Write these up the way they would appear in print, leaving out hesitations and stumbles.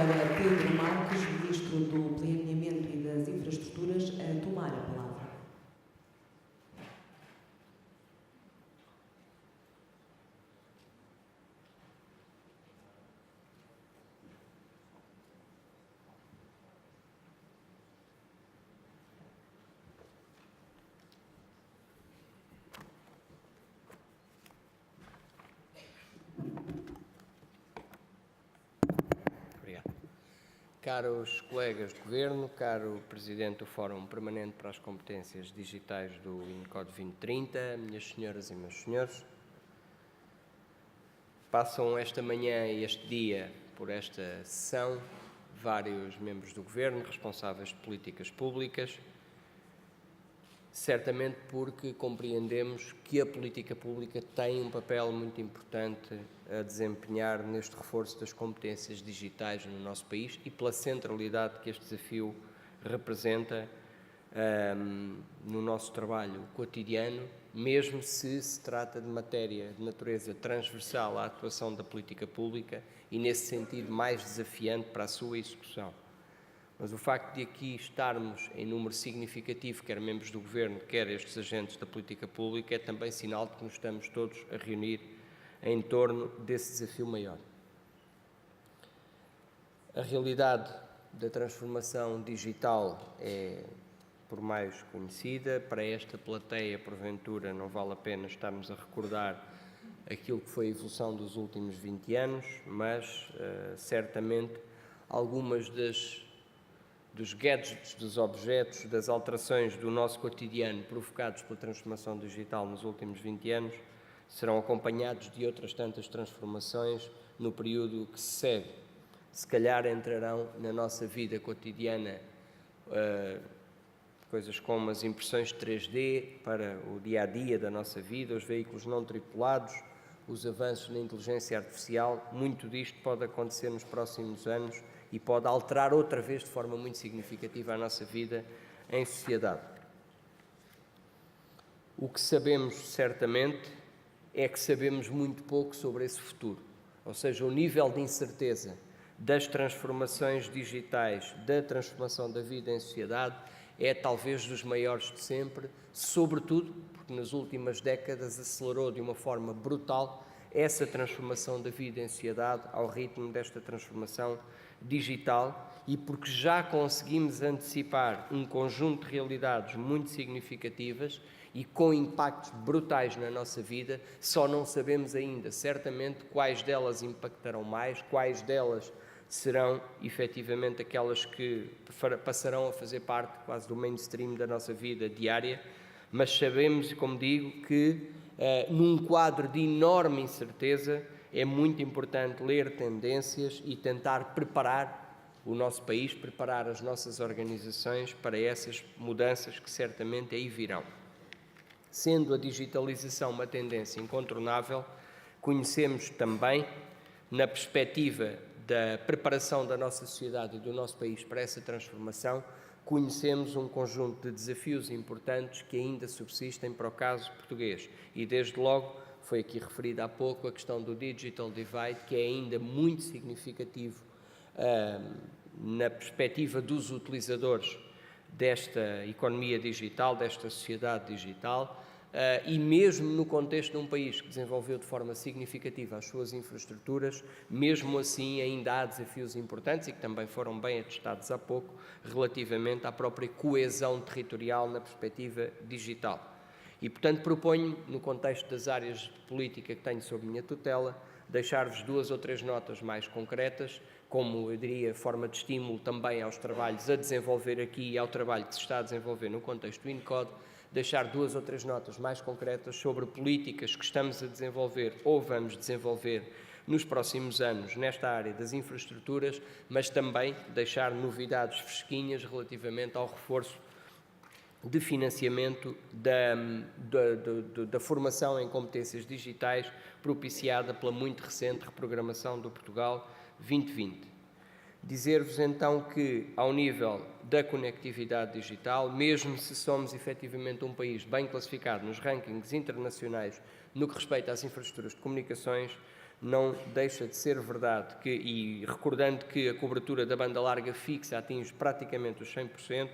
agora Pedro Marques, Ministro do Planeamento e das Infraestruturas, a tomar a palavra. Caros colegas de Governo, caro Presidente do Fórum Permanente para as Competências Digitais do INCOD 2030, minhas senhoras e meus senhores, passam esta manhã e este dia por esta sessão vários membros do Governo, responsáveis de políticas públicas, certamente porque compreendemos que a política pública tem um papel muito importante a desempenhar neste reforço das competências digitais no nosso país e pela centralidade que este desafio representa no nosso trabalho cotidiano, mesmo se trata de matéria de natureza transversal à atuação da política pública e, nesse sentido, mais desafiante para a sua execução. Mas o facto de aqui estarmos em número significativo, quer membros do Governo, quer estes agentes da política pública, é também sinal de que nos estamos todos a reunir em torno desse desafio maior. A realidade da transformação digital é por mais conhecida. Para esta plateia, porventura, não vale a pena estarmos a recordar aquilo que foi a evolução dos últimos 20 anos, mas certamente algumas dos gadgets, dos objetos, das alterações do nosso cotidiano provocados pela transformação digital nos últimos 20 anos serão acompanhados de outras tantas transformações no período que se segue. Se calhar entrarão na nossa vida cotidiana coisas como as impressões 3D para o dia-a-dia da nossa vida, os veículos não tripulados, os avanços na inteligência artificial. Muito disto pode acontecer nos próximos anos e pode alterar outra vez de forma muito significativa a nossa vida em sociedade. O que sabemos certamente é que sabemos muito pouco sobre esse futuro, ou seja, o nível de incerteza das transformações digitais, da transformação da vida em sociedade, é talvez dos maiores de sempre, sobretudo porque nas últimas décadas acelerou de uma forma brutal essa transformação da vida em sociedade ao ritmo desta transformação digital e porque já conseguimos antecipar um conjunto de realidades muito significativas e com impactos brutais na nossa vida, só não sabemos ainda certamente quais delas impactarão mais, quais delas serão efetivamente aquelas que passarão a fazer parte quase do mainstream da nossa vida diária, mas sabemos, como digo, que num quadro de enorme incerteza é muito importante ler tendências e tentar preparar o nosso país, preparar as nossas organizações para essas mudanças que certamente aí virão. Sendo a digitalização uma tendência incontornável, conhecemos também, na perspectiva da preparação da nossa sociedade e do nosso país para essa transformação, conhecemos um conjunto de desafios importantes que ainda subsistem para o caso português. E, desde logo, foi aqui referida há pouco a questão do Digital Divide, que é ainda muito significativo na perspectiva dos utilizadores desta economia digital, desta sociedade digital, e mesmo no contexto de um país que desenvolveu de forma significativa as suas infraestruturas, mesmo assim ainda há desafios importantes e que também foram bem atestados há pouco relativamente à própria coesão territorial na perspectiva digital. E, portanto, proponho, no contexto das áreas de política que tenho sob minha tutela, deixar-vos 2 ou 3 notas mais concretas, como, eu diria, forma de estímulo também aos trabalhos a desenvolver aqui e ao trabalho que se está a desenvolver no contexto do INCOD, deixar 2 ou 3 notas mais concretas sobre políticas que estamos a desenvolver ou vamos desenvolver nos próximos anos nesta área das infraestruturas, mas também deixar novidades fresquinhas relativamente ao reforço de financiamento da formação em competências digitais propiciada pela muito recente reprogramação do Portugal 2020. Dizer-vos então que, ao nível da conectividade digital, mesmo se somos efetivamente um país bem classificado nos rankings internacionais no que respeita às infraestruturas de comunicações, não deixa de ser verdade e recordando que a cobertura da banda larga fixa atinge praticamente os 100%,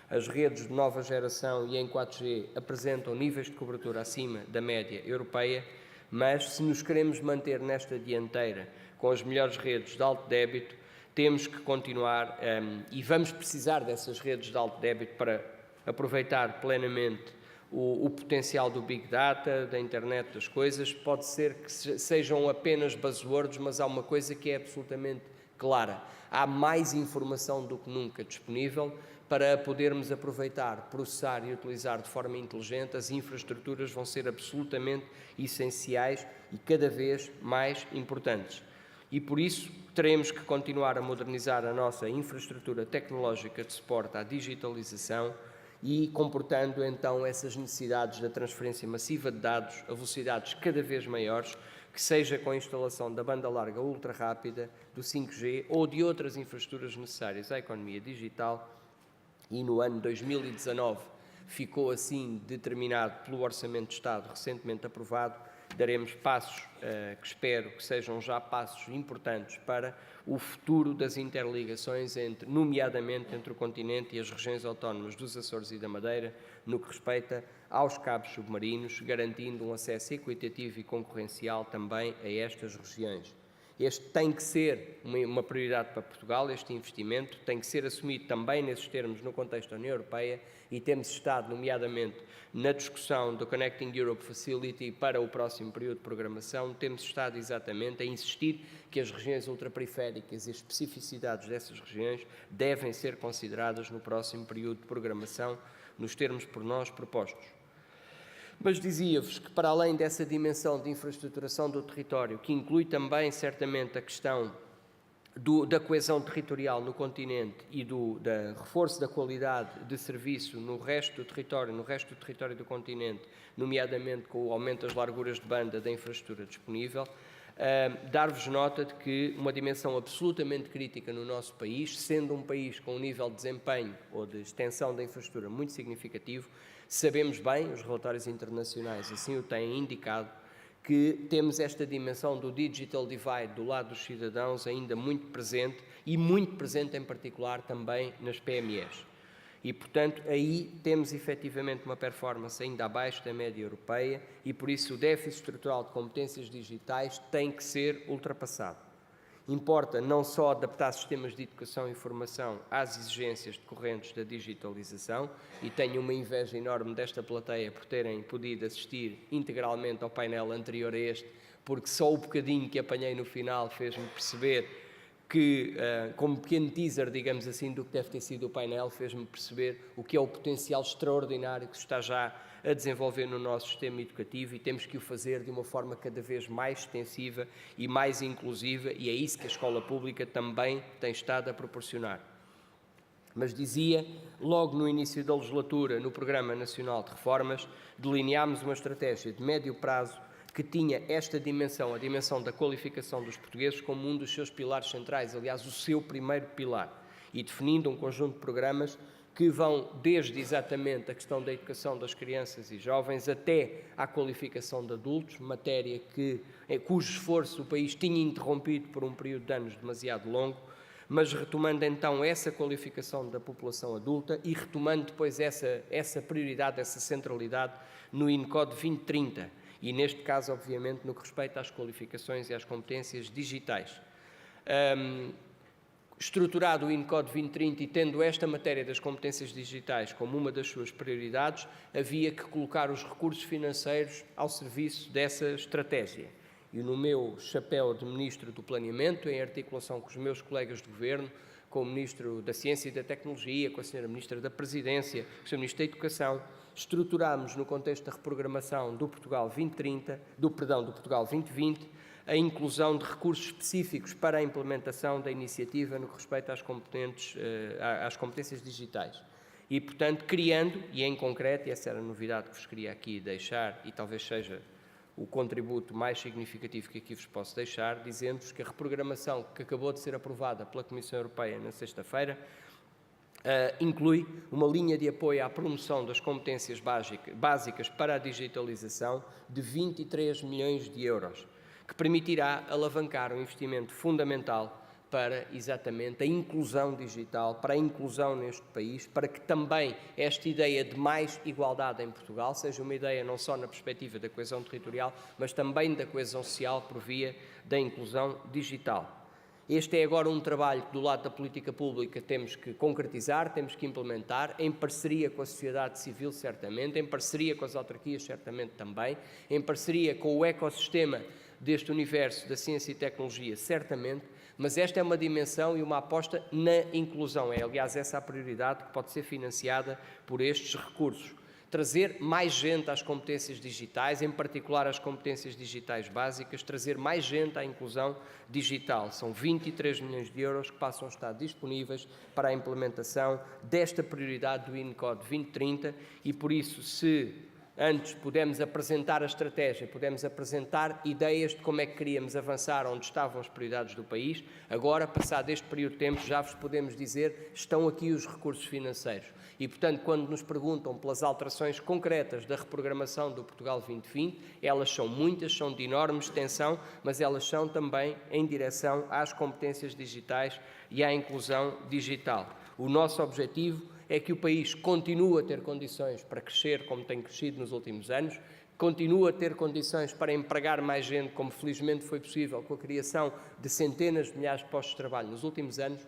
as redes de nova geração e em 4G apresentam níveis de cobertura acima da média europeia, mas se nos queremos manter nesta dianteira com as melhores redes de alto débito, temos que continuar e vamos precisar dessas redes de alto débito para aproveitar plenamente o potencial do Big Data, da internet das coisas. Pode ser que sejam apenas buzzwords, mas há uma coisa que é absolutamente clara. Há mais informação do que nunca disponível para podermos aproveitar, processar e utilizar de forma inteligente. As infraestruturas vão ser absolutamente essenciais e cada vez mais importantes. E por isso teremos que continuar a modernizar a nossa infraestrutura tecnológica de suporte à digitalização e comportando então essas necessidades da transferência massiva de dados a velocidades cada vez maiores, que seja com a instalação da banda larga ultra rápida, do 5G ou de outras infraestruturas necessárias à economia digital. E no ano 2019 ficou assim determinado pelo Orçamento de Estado recentemente aprovado. Daremos passos que espero que sejam já passos importantes para o futuro das interligações, nomeadamente entre o continente e as regiões autónomas dos Açores e da Madeira, no que respeita aos cabos submarinos, garantindo um acesso equitativo e concorrencial também a estas regiões. Este tem que ser uma prioridade para Portugal, este investimento tem que ser assumido também nesses termos no contexto da União Europeia e temos estado, nomeadamente, na discussão do Connecting Europe Facility para o próximo período de programação, temos estado exatamente a insistir que as regiões ultraperiféricas e as especificidades dessas regiões devem ser consideradas no próximo período de programação, nos termos por nós propostos. Mas dizia-vos que, para além dessa dimensão de infraestruturação do território, que inclui também, certamente, a questão da coesão territorial no continente e do reforço da qualidade de serviço no resto do território do continente, nomeadamente com o aumento das larguras de banda da infraestrutura disponível, dar-vos nota de que uma dimensão absolutamente crítica no nosso país, sendo um país com um nível de desempenho ou de extensão da infraestrutura muito significativo, sabemos bem, os relatórios internacionais assim o têm indicado, que temos esta dimensão do digital divide do lado dos cidadãos ainda muito presente e muito presente em particular também nas PMEs. E, portanto, aí temos efetivamente uma performance ainda abaixo da média europeia e, por isso, o déficit estrutural de competências digitais tem que ser ultrapassado. Importa não só adaptar sistemas de educação e formação às exigências decorrentes da digitalização, e tenho uma inveja enorme desta plateia por terem podido assistir integralmente ao painel anterior a este, porque só o bocadinho que apanhei no final fez-me perceber que, como pequeno teaser, digamos assim, do que deve ter sido o painel, fez-me perceber o que é o potencial extraordinário que se está já a desenvolver no nosso sistema educativo e temos que o fazer de uma forma cada vez mais extensiva e mais inclusiva e é isso que a escola pública também tem estado a proporcionar. Mas dizia, logo no início da legislatura, no Programa Nacional de Reformas, delineámos uma estratégia de médio prazo que tinha esta dimensão, a dimensão da qualificação dos portugueses, como um dos seus pilares centrais, aliás, o seu primeiro pilar, e definindo um conjunto de programas que vão desde exatamente a questão da educação das crianças e jovens até à qualificação de adultos, matéria cujo esforço o país tinha interrompido por um período de anos demasiado longo, mas retomando então essa qualificação da população adulta e retomando depois essa prioridade, essa centralidade no INCODE 2030 e neste caso, obviamente, no que respeita às qualificações e às competências digitais. Estruturado o INCODE 2030 e tendo esta matéria das competências digitais como uma das suas prioridades, havia que colocar os recursos financeiros ao serviço dessa estratégia. E no meu chapéu de Ministro do Planeamento, em articulação com os meus colegas de Governo, com o Ministro da Ciência e da Tecnologia, com a Sra. Ministra da Presidência, com o Sr. Ministro da Educação, estruturámos no contexto da reprogramação do Portugal 2030, do Portugal 2020, a inclusão de recursos específicos para a implementação da iniciativa no que respeita às competências digitais. E, portanto, criando, e em concreto, e essa era a novidade que vos queria aqui deixar, e talvez seja o contributo mais significativo que aqui vos posso deixar, dizendo-vos que a reprogramação que acabou de ser aprovada pela Comissão Europeia na sexta-feira inclui uma linha de apoio à promoção das competências básicas para a digitalização de 23 milhões de euros, que permitirá alavancar um investimento fundamental para exatamente a inclusão digital, para a inclusão neste país, para que também esta ideia de mais igualdade em Portugal seja uma ideia não só na perspectiva da coesão territorial, mas também da coesão social por via da inclusão digital. Este é agora um trabalho que, do lado da política pública, temos que concretizar, temos que implementar, em parceria com a sociedade civil, certamente, em parceria com as autarquias, certamente também, em parceria com o ecossistema deste universo da ciência e tecnologia, certamente, mas esta é uma dimensão e uma aposta na inclusão. É, aliás, essa a prioridade que pode ser financiada por estes recursos. Trazer mais gente às competências digitais, em particular às competências digitais básicas, trazer mais gente à inclusão digital. São 23 milhões de euros que passam a estar disponíveis para a implementação desta prioridade do INCODE 2030 e, por isso, se antes pudemos apresentar a estratégia, pudemos apresentar ideias de como é que queríamos avançar onde estavam as prioridades do país, agora, passado este período de tempo, já vos podemos dizer, estão aqui os recursos financeiros. E, portanto, quando nos perguntam pelas alterações concretas da reprogramação do Portugal 2020, elas são muitas, são de enorme extensão, mas elas são também em direção às competências digitais e à inclusão digital. O nosso objetivo é que o país continue a ter condições para crescer como tem crescido nos últimos anos, continue a ter condições para empregar mais gente, como felizmente foi possível com a criação de centenas de milhares de postos de trabalho nos últimos anos,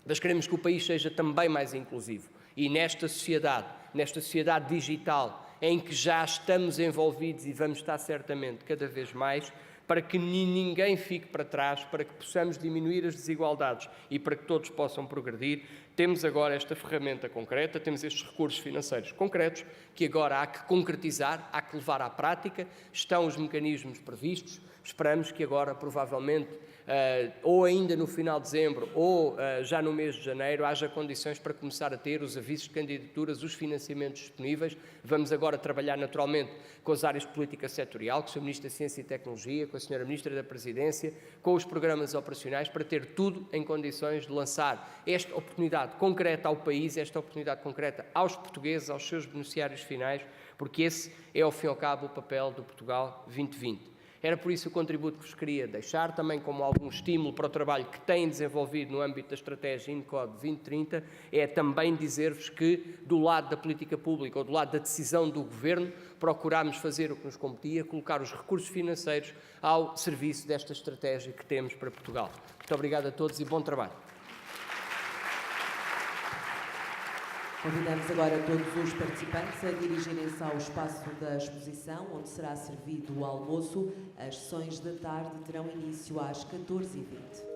mas queremos que o país seja também mais inclusivo. E nesta sociedade digital, em que já estamos envolvidos e vamos estar certamente cada vez mais, para que ninguém fique para trás, para que possamos diminuir as desigualdades e para que todos possam progredir, temos agora esta ferramenta concreta, temos estes recursos financeiros concretos que agora há que concretizar, há que levar à prática, estão os mecanismos previstos, esperamos que agora, provavelmente, ou ainda no final de dezembro ou já no mês de janeiro, haja condições para começar a ter os avisos de candidaturas, os financiamentos disponíveis. Vamos agora trabalhar naturalmente com as áreas de política setorial, com o Sr. Ministro da Ciência e Tecnologia, com a Sra. Ministra da Presidência, com os programas operacionais, para ter tudo em condições de lançar esta oportunidade concreta ao país, esta oportunidade concreta aos portugueses, aos seus beneficiários finais, porque esse é, ao fim e ao cabo, o papel do Portugal 2020. Era por isso o contributo que vos queria deixar, também como algum estímulo para o trabalho que têm desenvolvido no âmbito da estratégia INCODE 2030, é também dizer-vos que, do lado da política pública ou do lado da decisão do Governo, procurámos fazer o que nos competia, colocar os recursos financeiros ao serviço desta estratégia que temos para Portugal. Muito obrigado a todos e bom trabalho. Convidamos agora todos os participantes a dirigirem-se ao espaço da exposição, onde será servido o almoço. As sessões da tarde terão início às 14h20.